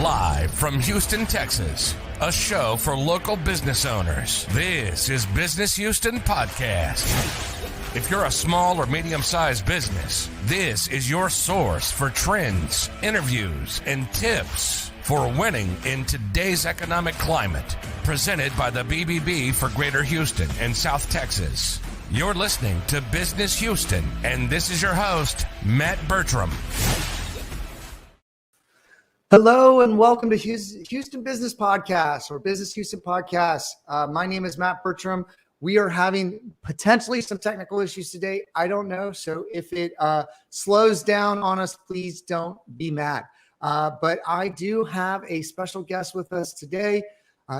Live from Houston, Texas, a show for local business owners. This is Business Houston Podcast. If you're a small or medium-sized business, this is your source for trends, interviews, and tips for winning in today's economic climate. Presented by the BBB for Greater Houston and South Texas. You're listening to Business Houston, and this is your host, Matt Bertram. Hello and welcome to Houston Business Podcast or Business Houston Podcast. My name is Matt Bertram. We are having potentially some technical issues today. I don't know. So if it slows down on us, please don't be mad. But I do have a special guest with us today,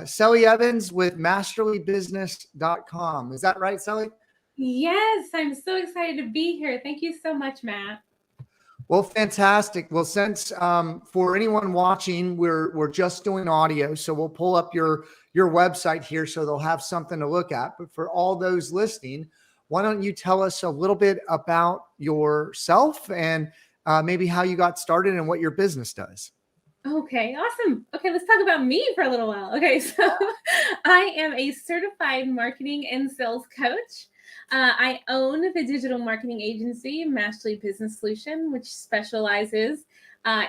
Selle Evans with masterlybusiness.com. Is that right, Selle? Yes, I'm so excited to be here. Thank you so much, Matt. Well, fantastic. Well, since for anyone watching, we're just doing audio, so we'll pull up your website here so they'll have something to look at. But for all those listening, why don't you tell us a little bit about yourself and maybe how you got started and what your business does? Okay, awesome. Okay, let's talk about me for a little while. Okay, so I am a certified marketing and sales coach. I own the digital marketing agency, Masterly Business Solution, which specializes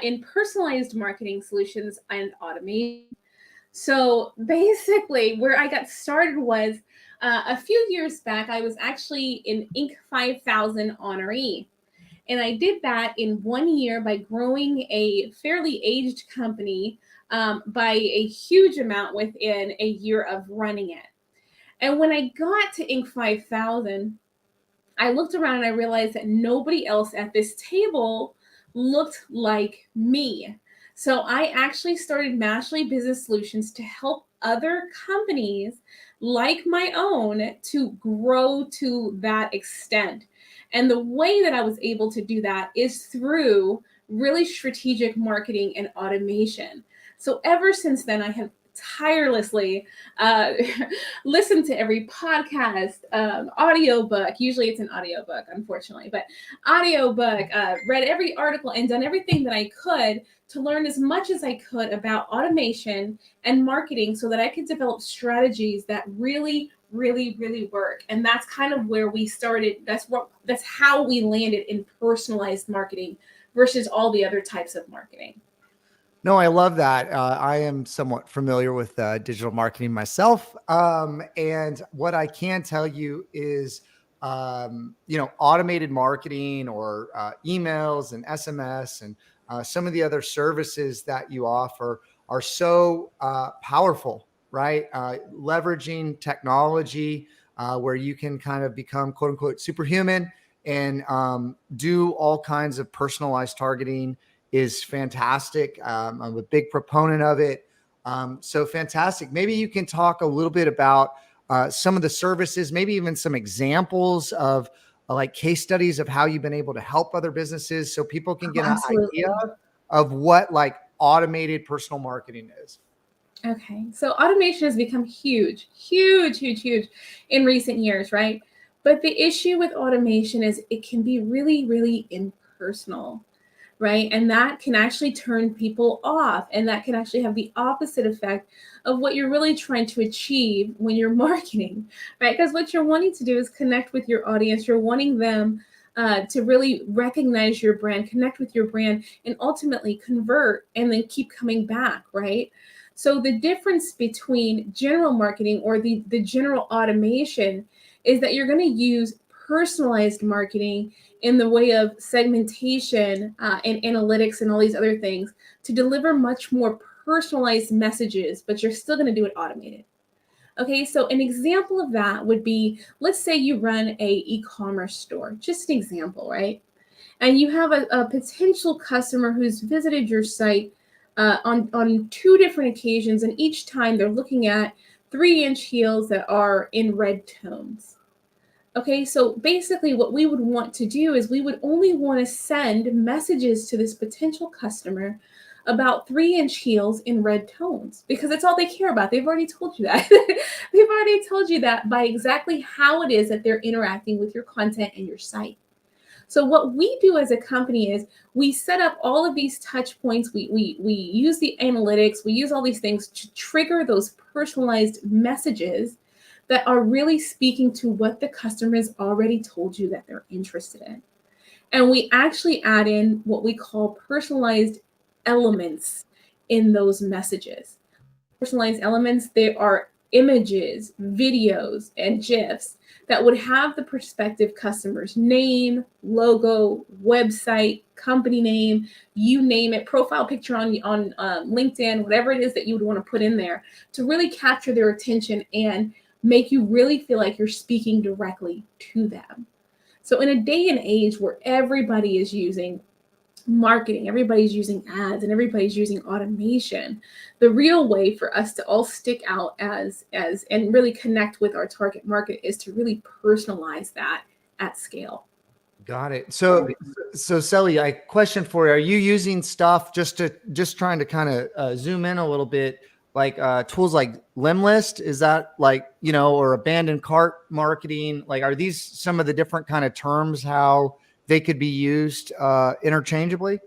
in personalized marketing solutions and automation. So basically, where I got started was a few years back, I was actually an Inc. 5000 honoree. And I did that in 1 year by growing a fairly aged company by a huge amount within a year of running it. And when I got to Inc. 5000, I looked around and I realized that nobody else at this table looked like me. So I actually started Masterly Business Solutions to help other companies like my own to grow to that extent. And the way that I was able to do that is through really strategic marketing and automation. So ever since then, I have tirelessly listened to every podcast, audiobook. Usually it's an audiobook, unfortunately, but audiobook, read every article and done everything that I could to learn as much as I could about automation and marketing so that I could develop strategies that really work. And that's kind of where we started. That's how we landed in personalized marketing versus all the other types of marketing. No, I love that. I am somewhat familiar with digital marketing myself. And what I can tell you is, automated marketing or emails and SMS and some of the other services that you offer are so powerful, right? Leveraging technology where you can kind of become quote unquote superhuman and do all kinds of personalized targeting is fantastic. I'm a big proponent of it. So fantastic. Maybe you can talk a little bit about some of the services, maybe even some examples of like case studies of how you've been able to help other businesses so people can get an idea of what like automated personal marketing is. Okay. So automation has become huge in recent years, right? But the issue with automation is it can be really impersonal. Right. And that can actually turn people off. And that can actually have the opposite effect of what you're really trying to achieve when you're marketing. Right. Because what you're wanting to do is connect with your audience. You're wanting them to really recognize your brand, connect with your brand, and ultimately convert and then keep coming back. Right. So the difference between general marketing or the general automation is that you're going to use personalized marketing in the way of segmentation and analytics and all these other things to deliver much more personalized messages, but you're still going to do it automated. Okay, so an example of that would be, let's say you run a e-commerce store, just an example, right? And you have a potential customer who's visited your site on 2 different occasions, and each time they're looking at 3-inch heels that are in red tones. Okay, so basically what we would want to do is we would only want to send messages to this potential customer about 3-inch heels in red tones because that's all they care about. They've already told you that. They've already told you that by exactly how it is that they're interacting with your content and your site. So what we do as a company is we set up all of these touch points. We use the analytics. We use all these things to trigger those personalized messages that are really speaking to what the customer has already told you that they're interested in. And we actually add in what we call personalized elements in those messages. Personalized elements, they are images, videos, and GIFs that would have the prospective customer's name, logo, website, company name, you name it, profile picture on LinkedIn, whatever it is that you would want to put in there to really capture their attention and make you really feel like you're speaking directly to them. So in a day and age where everybody is using marketing, everybody's using ads, and everybody's using automation, the real way for us to all stick out as and really connect with our target market is to really personalize that at scale. Got it. So Selle, I question for you. Are you using stuff just trying to kind of zoom in a little bit, like tools like Limlist? Is that like, or abandoned cart marketing? Like, are these some of the different kind of terms, how they could be used interchangeably?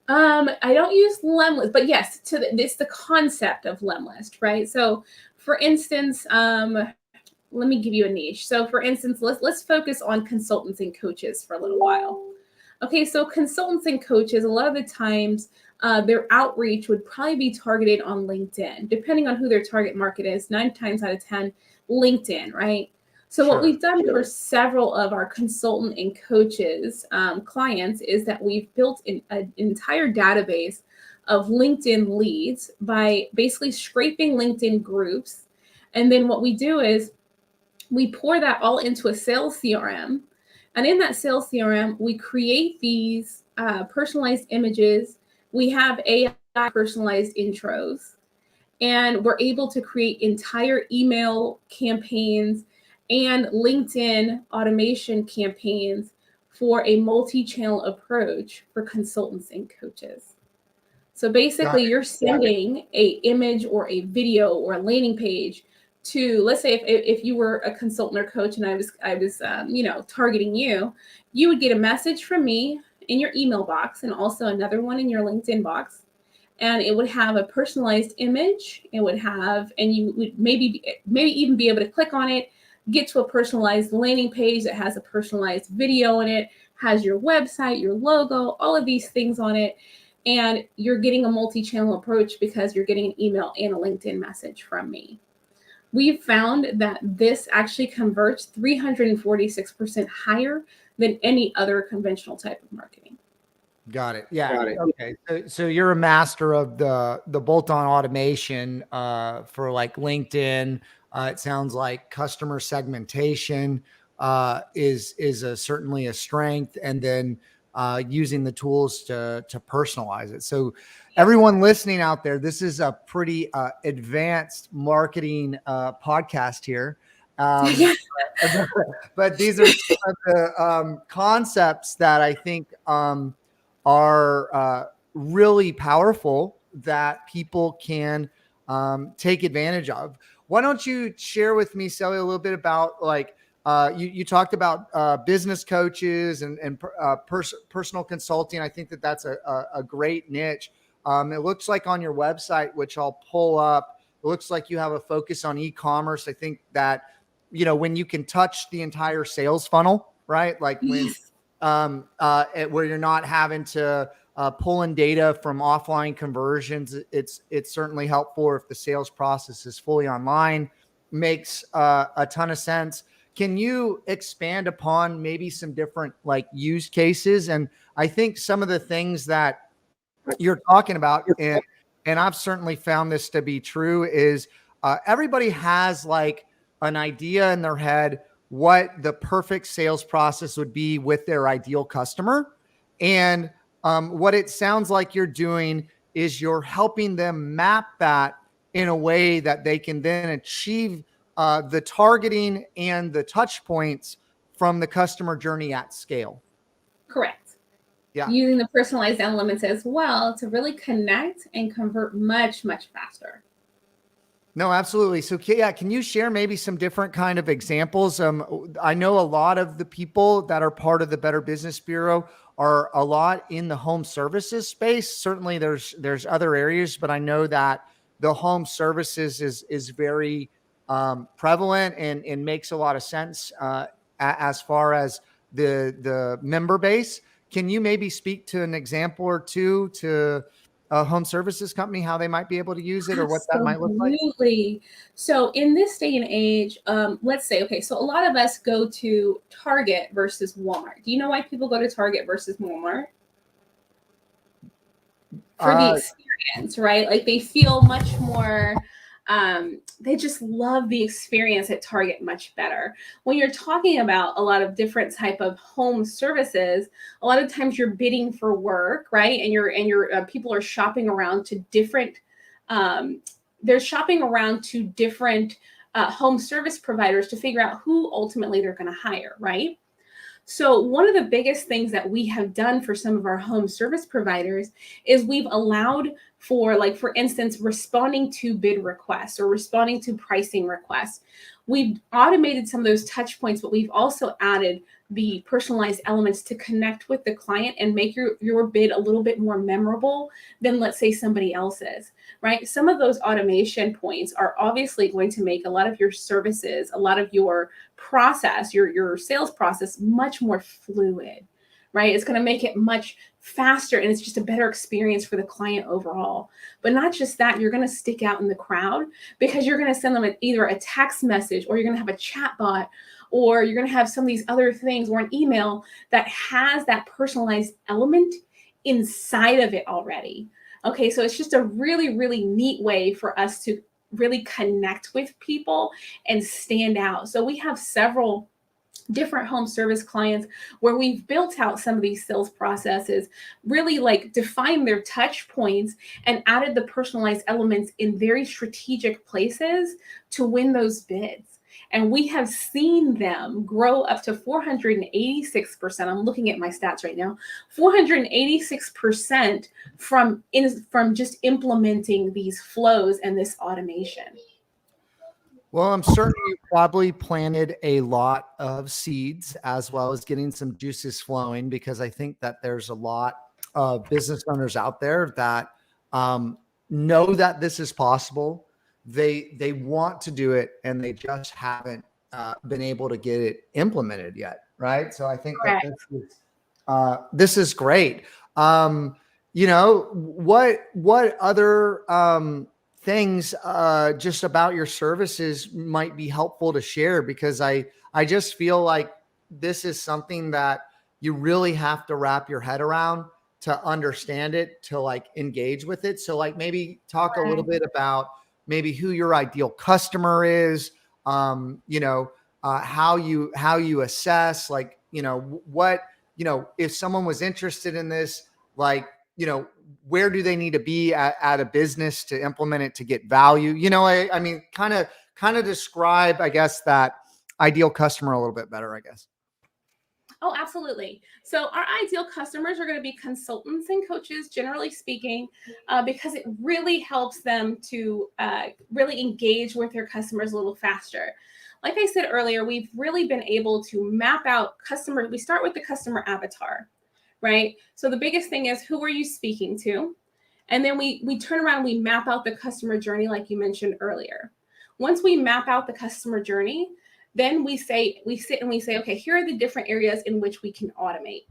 I don't use Limlist, but yes, it's the concept of Limlist, right? So for instance, let me give you a niche. So for instance, let's focus on consultants and coaches for a little while. Okay, so consultants and coaches, a lot of the times their outreach would probably be targeted on LinkedIn, depending on who their target market is. 9 times out of 10, LinkedIn, right? So what we've done for several of our consultant and coaches clients is that we've built an entire database of LinkedIn leads by basically scraping LinkedIn groups. And then what we do is we pour that all into a sales CRM. And in that sales CRM, we create these personalized images. We have AI personalized intros. And we're able to create entire email campaigns and LinkedIn automation campaigns for a multi-channel approach for consultants and coaches. So basically, you're sending an image or a video or a landing page to, let's say, if you were a consultant or coach and I was targeting you, you would get a message from me in your email box and also another one in your LinkedIn box. And it would have a personalized image. It would have, and you would maybe even be able to click on it, get to a personalized landing page that has a personalized video in it, has your website, your logo, all of these things on it. And you're getting a multi-channel approach because you're getting an email and a LinkedIn message from me. We've found that this actually converts 346% higher than any other conventional type of marketing. Got it. Yeah. Got it. Okay. So you're a master of the bolt-on automation for like LinkedIn. It sounds like customer segmentation is certainly a strength, and then using the tools to personalize it. So everyone listening out there, this is a pretty advanced marketing podcast here. But these are some of the concepts that I think are really powerful that people can take advantage of. Why don't you share with me, Selle, a little bit about like you talked about business coaches and personal consulting. I think that's a great niche. It looks like on your website, which I'll pull up, it looks like you have a focus on e-commerce. I think that, when you can touch the entire sales funnel, right? Like when where you're not having to pull in data from offline conversions, it's certainly helpful if the sales process is fully online. Makes a ton of sense. Can you expand upon maybe some different like use cases? And I think some of the things that you're talking about, and I've certainly found this to be true, is everybody has like an idea in their head what the perfect sales process would be with their ideal customer. And what it sounds like you're doing is you're helping them map that in a way that they can then achieve the targeting and the touch points from the customer journey at scale. Correct. Yeah. Using the personalized elements as well to really connect and convert much, much faster. No, absolutely. So, yeah, can you share maybe some different kind of examples? I know a lot of the people that are part of the Better Business Bureau are a lot in the home services space. Certainly, there's other areas, but I know that the home services is very prevalent and makes a lot of sense as far as the member base. Can you maybe speak to an example or two to a home services company, how they might be able to use it or what that might look like? Absolutely. So in this day and age, let's say, okay, so a lot of us go to Target versus Walmart. Do you know why people go to Target versus Walmart? For the experience, right? Like they feel much more, they just love the experience at Target much better. When you're talking about a lot of different type of home services, a lot of times you're bidding for work, right? And your people are shopping around to different, they're shopping around to different home service providers to figure out who ultimately they're going to hire, right? So one of the biggest things that we have done for some of our home service providers is we've allowed for, like, for instance, responding to bid requests or responding to pricing requests. We've automated some of those touch points, but we've also added the personalized elements to connect with the client and make your bid a little bit more memorable than, let's say, somebody else's, right? Some of those automation points are obviously going to make a lot of your services, a lot of your process, your sales process much more fluid, right? It's going to make it much faster and it's just a better experience for the client overall. But not just that, you're going to stick out in the crowd because you're going to send them either a text message or you're going to have a chat bot or you're going to have some of these other things or an email that has that personalized element inside of it already. Okay, so it's just a really, really neat way for us to really connect with people and stand out. So we have several different home service clients where we've built out some of these sales processes, really like defined their touch points and added the personalized elements in very strategic places to win those bids. And we have seen them grow up to 486%. I'm looking at my stats right now. 486% from just implementing these flows and this automation. Well, I'm certain you probably planted a lot of seeds as well as getting some juices flowing, because I think that there's a lot of business owners out there that know that this is possible. They want to do it and they just haven't been able to get it implemented yet, right? So I think that this is great. You know, what other things just about your services might be helpful to share? Because I just feel like this is something that you really have to wrap your head around to understand it, to like engage with it. So like maybe talk a little bit about maybe who your ideal customer is, you know, how you assess, like, you know, what, you know, if someone was interested in this, like, you know, where do they need to be at a business to implement it to get value? You know, I mean, kind of describe, I guess, that ideal customer a little bit better, I guess. Oh, absolutely. So our ideal customers are going to be consultants and coaches, generally speaking, because it really helps them to really engage with their customers a little faster. Like I said earlier, we've really been able to map out customers. We start with the customer avatar, right? So the biggest thing is, who are you speaking to? And then we turn around and we map out the customer journey, like you mentioned earlier. Once we map out the customer journey, then we sit and we say, okay, here are the different areas in which we can automate.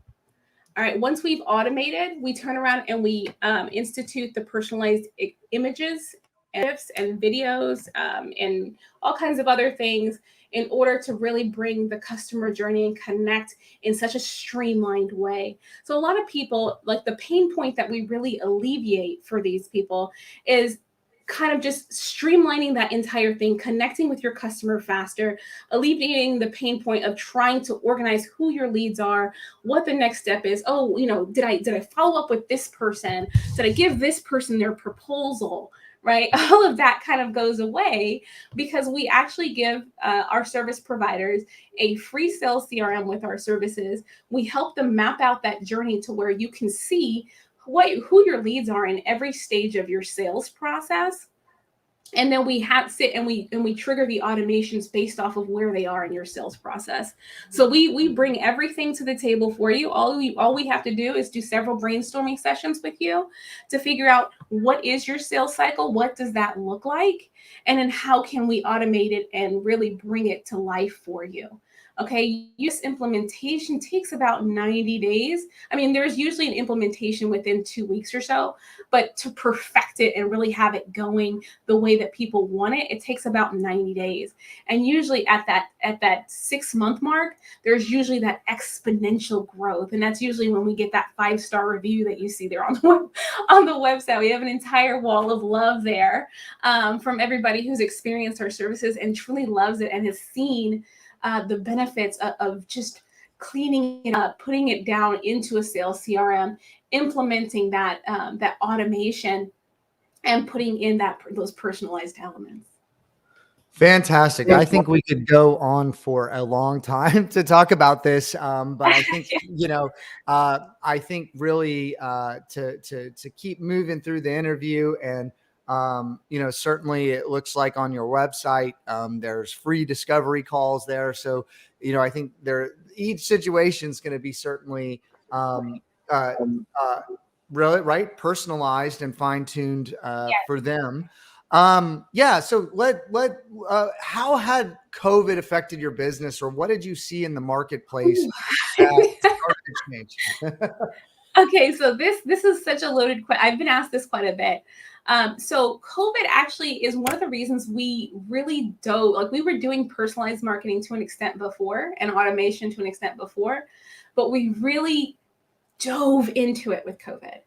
All right, once we've automated, we turn around and we institute the personalized images, GIFs, and videos, and all kinds of other things in order to really bring the customer journey and connect in such a streamlined way. So a lot of people, like, the pain point that we really alleviate for these people is kind of just streamlining that entire thing, connecting with your customer faster, alleviating the pain point of trying to organize who your leads are, what the next step is. Oh, you know, did I follow up with this person? Did I give this person their proposal? Right? All of that kind of goes away because we actually give our service providers a free sales CRM with our services. We help them map out that journey to where you can see who your leads are in every stage of your sales process. And then we sit and we trigger the automations based off of where they are in your sales process. So we bring everything to the table for you. All we have to do is do several brainstorming sessions with you to figure out what is your sales cycle, what does that look like, and then how can we automate it and really bring it to life for you. Okay, use implementation takes about 90 days. I mean, there's usually an implementation within 2 weeks or so, but to perfect it and really have it going the way that people want it, it takes about 90 days. And usually at that 6-month mark, there's usually that exponential growth. And that's usually when we get that 5-star review that you see there on the website. We have an entire wall of love there from everybody who's experienced our services and truly loves it and has seen the benefits of just cleaning it up, putting it down into a sales CRM, implementing that automation, and putting in those personalized elements. Fantastic. I think we could go on for a long time to talk about this. But I think, I think really to keep moving through the interview and, certainly it looks like on your website, there's free discovery calls there. So, I think each situation is going to be certainly, really right, personalized and fine-tuned for them. So how had COVID affected your business, or what did you see in the marketplace that started to change? Okay, so this is such a loaded question. I've been asked this quite a bit. So COVID actually is one of the reasons we really we were doing personalized marketing to an extent before and automation to an extent before, but we really dove into it with COVID.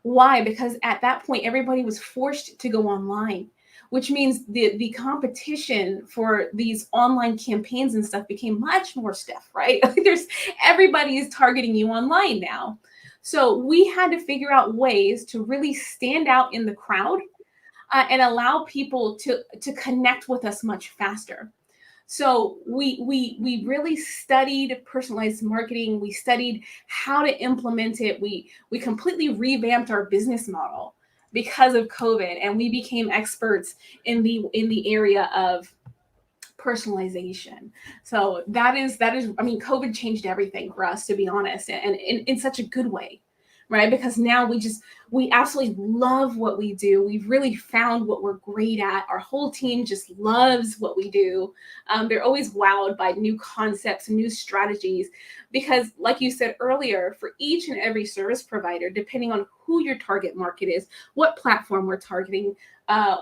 Why? Because at that point, everybody was forced to go online, which means the competition for these online campaigns and stuff became much more stiff, right? Everybody is targeting you online now. So we had to figure out ways to really stand out in the crowd and allow people to connect with us much faster. So we really studied personalized marketing. We studied how to implement it. We completely revamped our business model because of COVID, and we became experts in the area of personalization. So that is, I mean, COVID changed everything for us, to be honest, and in such a good way, right? Because now we absolutely love what we do. We've really found what we're great at. Our whole team just loves what we do. They're always wowed by new concepts and new strategies, because like you said earlier, for each and every service provider, depending on who your target market is, what platform we're targeting,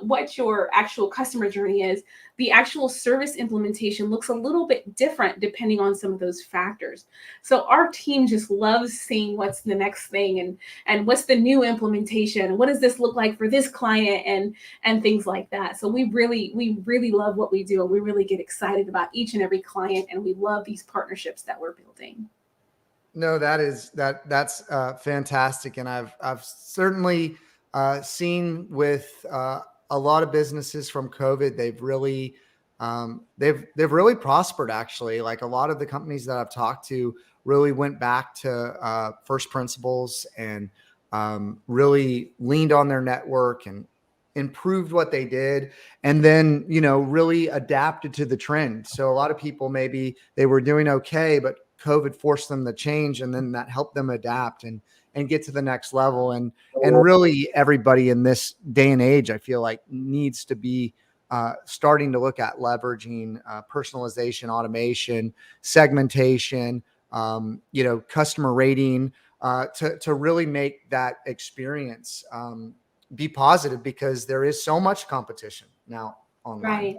what your actual customer journey is, the actual service implementation looks a little bit different depending on some of those factors. So our team just loves seeing what's the next thing and what's the new implementation. What does this look like for this client and things like that. So we really love what we do, and we really get excited about each and every client, and we love these partnerships that we're building. No, that's fantastic, and I've certainly seen with a lot of businesses from COVID, they've really prospered. Actually, like a lot of the companies that I've talked to really went back to first principles and really leaned on their network and improved what they did, and then really adapted to the trend. So a lot of people, maybe they were doing okay, but COVID forced them to change, and then that helped them adapt and get to the next level. And really everybody in this day and age, I feel like, needs to be starting to look at leveraging personalization, automation, segmentation, customer rating to really make that experience be positive, because there is so much competition now online. Right.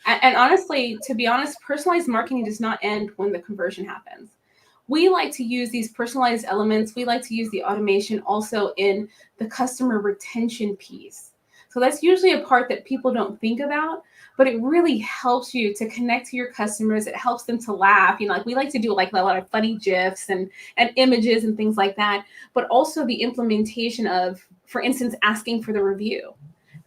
And honestly, to be honest, personalized marketing does not end when the conversion happens. We like to use these personalized elements. We like to use the automation also in the customer retention piece. So that's usually a part that people don't think about, but it really helps you to connect to your customers. It helps them to laugh. Like we like to do like a lot of funny GIFs and images and things like that, but also the implementation of, for instance, asking for the review.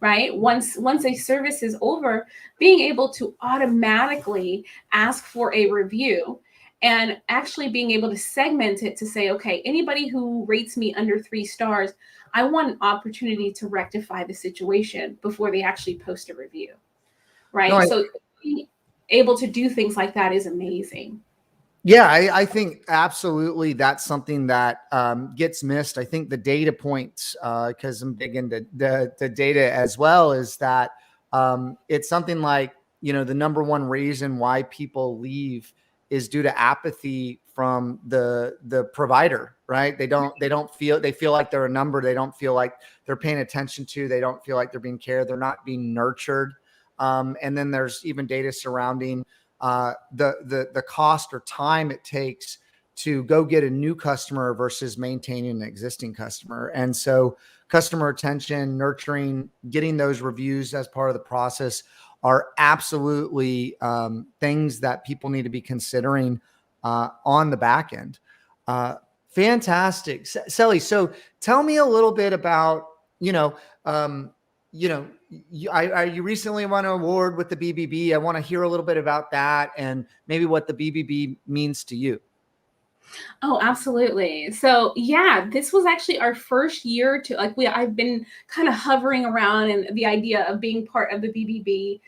Right? Once a service is over, being able to automatically ask for a review and actually being able to segment it to say, okay, anybody who rates me under 3 stars, I want an opportunity to rectify the situation before they actually post a review, right? No, So being able to do things like that is amazing. Yeah, I think absolutely that's something that gets missed. I think the data points, because I'm big into the data as well, is that it's something like, the number one reason why people leave is due to apathy from the provider, right? They feel like they're a number. They don't feel like they're paying attention to. They don't feel like they're being cared. They're not being nurtured. And then there's even data surrounding the cost or time it takes to go get a new customer versus maintaining an existing customer. And so customer retention, nurturing, getting those reviews as part of the process are absolutely things that people need to be considering on the back end. Fantastic. Selle, so tell me a little bit about, you recently won an award with the BBB. I want to hear a little bit about that and maybe what the BBB means to you. Oh, absolutely. So yeah, this was actually our first year to I've been kind of hovering around and the idea of being part of the BBB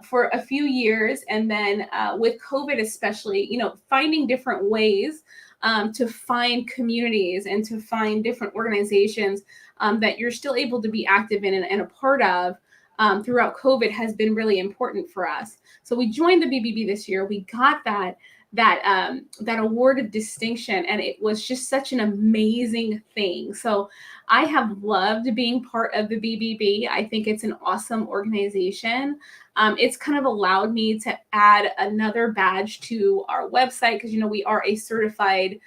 for a few years. And then with COVID, especially, finding different ways to find communities and to find different organizations that you're still able to be active in and a part of throughout COVID has been really important for us. So we joined the BBB this year. We got that award of distinction, and it was just such an amazing thing. So I have loved being part of the BBB. I think it's an awesome organization. It's kind of allowed me to add another badge to our website because we are a certified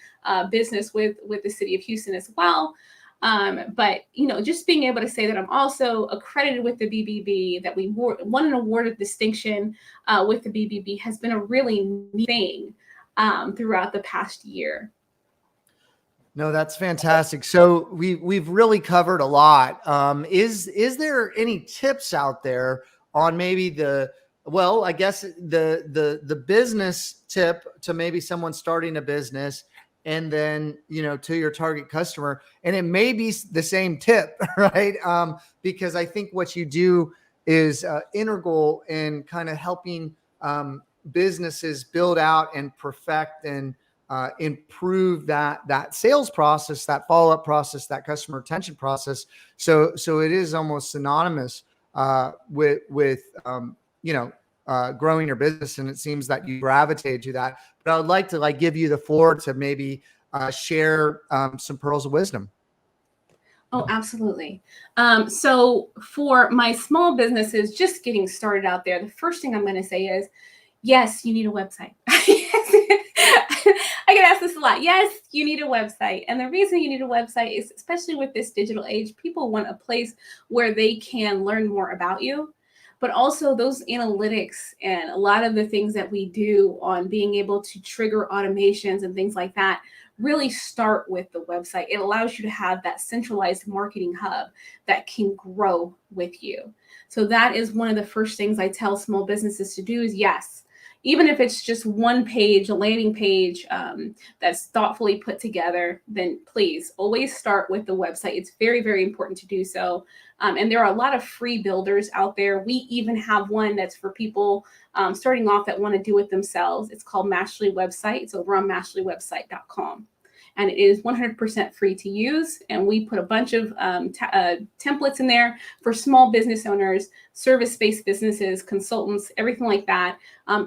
business with the city of Houston as well. But just being able to say that I'm also accredited with the BBB, that we won an award of distinction with the BBB has been a really neat thing throughout the past year. No, that's fantastic. So we've really covered a lot. Is there any tips out there on maybe I guess the business tip to maybe someone starting a business, and then, to your target customer, and it may be the same tip, right? Because I think what you do is integral in kind of helping businesses build out and perfect and improve that sales process, that follow-up process, that customer retention process. So it is almost synonymous with growing your business. And it seems that you gravitate to that, but I would like to give you the floor to maybe share some pearls of wisdom. Oh, absolutely. So for my small businesses just getting started out there, the first thing I'm going to say is, yes, you need a website. I get asked this a lot. Yes, you need a website. And the reason you need a website is, especially with this digital age, people want a place where they can learn more about you. But also those analytics and a lot of the things that we do on being able to trigger automations and things like that really start with the website. It allows you to have that centralized marketing hub that can grow with you. So that is one of the first things I tell small businesses to do is, yes, even if it's just one page, a landing page that's thoughtfully put together, then please always start with the website. It's very, very important to do so. And there are a lot of free builders out there. We even have one that's for people starting off that want to do it themselves. It's called Masterly Website. It's over on masterlywebsite.com. And it is 100% free to use. And we put a bunch of templates in there for small business owners, service-based businesses, consultants, everything like that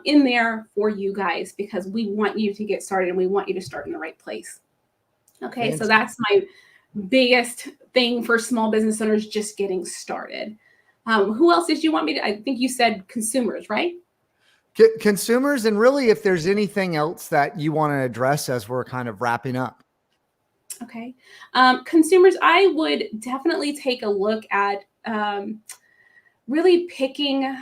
in there for you guys, because we want you to get started and we want you to start in the right place. Okay, fantastic. So that's my biggest thing for small business owners just getting started. Who else did you want me to? I think you said consumers, right? Consumers, and really if there's anything else that you want to address as we're kind of wrapping up. Okay. Consumers, I would definitely take a look at really picking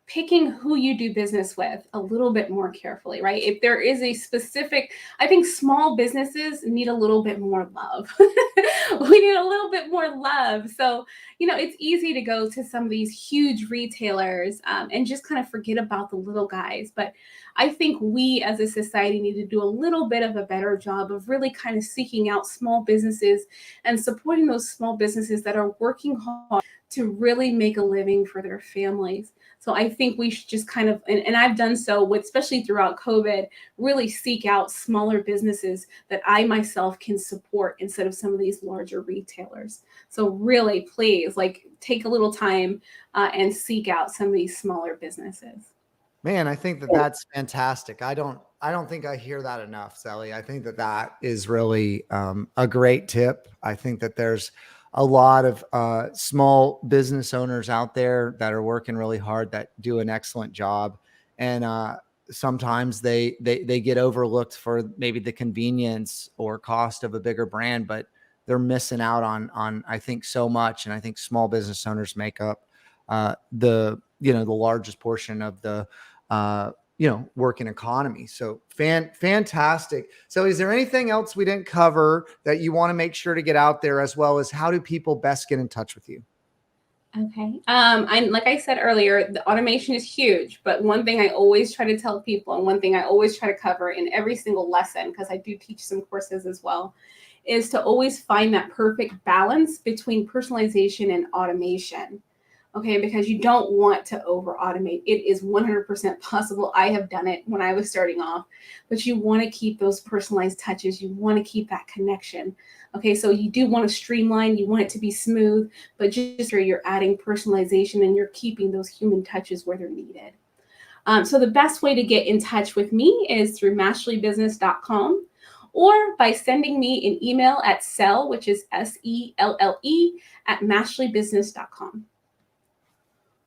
picking who you do business with a little bit more carefully, right? If there is a specific, I think small businesses need a little bit more love. We need a little bit more love. So, it's easy to go to some of these huge retailers and just kind of forget about the little guys. But I think we as a society need to do a little bit of a better job of really kind of seeking out small businesses and supporting those small businesses that are working hard to really make a living for their families. So I think we should just kind of, and I've done so with, especially throughout COVID, really seek out smaller businesses that I myself can support instead of some of these larger retailers. So really, please, take a little time and seek out some of these smaller businesses. Man, I think that's fantastic. I don't think I hear that enough, Selle. I think that is really a great tip. I think that there's a lot of small business owners out there that are working really hard, that do an excellent job. And sometimes they get overlooked for maybe the convenience or cost of a bigger brand, but they're missing out on I think so much. And I think small business owners make up the largest portion of the working economy. So fantastic. So is there anything else we didn't cover that you want to make sure to get out there, as well as how do people best get in touch with you? Okay. And like I said earlier, the automation is huge, but one thing I always try to tell people, and one thing I always try to cover in every single lesson, because I do teach some courses as well, is to always find that perfect balance between personalization and automation. Okay, because you don't want to over automate. It is 100% possible. I have done it when I was starting off, but you want to keep those personalized touches. You want to keep that connection. Okay, so you do want to streamline. You want it to be smooth, but just where you're adding personalization and you're keeping those human touches where they're needed. So the best way to get in touch with me is through mashleybusiness.com, or by sending me an email at Selle, which is SELLE, at mashleybusiness.com.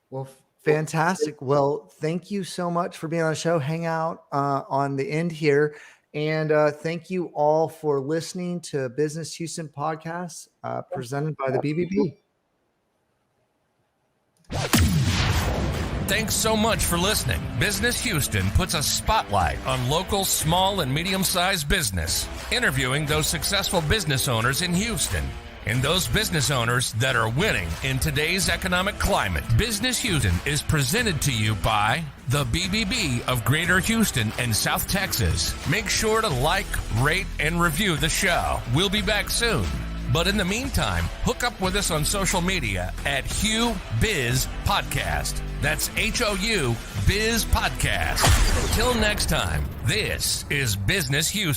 Well, fantastic. Well, thank you so much for being on the show. Hang out on the end here. And thank you all for listening to Business Houston Podcast presented by the BBB. Thanks so much for listening. Business Houston puts a spotlight on local small and medium-sized business, interviewing those successful business owners in Houston and those business owners that are winning in today's economic climate. Business Houston is presented to you by the BBB of Greater Houston and South Texas. Make sure to like, rate, and review the show. We'll be back soon. But in the meantime, hook up with us on social media at Hugh Biz Podcast. That's HOU Biz Podcast. Till next time, this is Business Houston.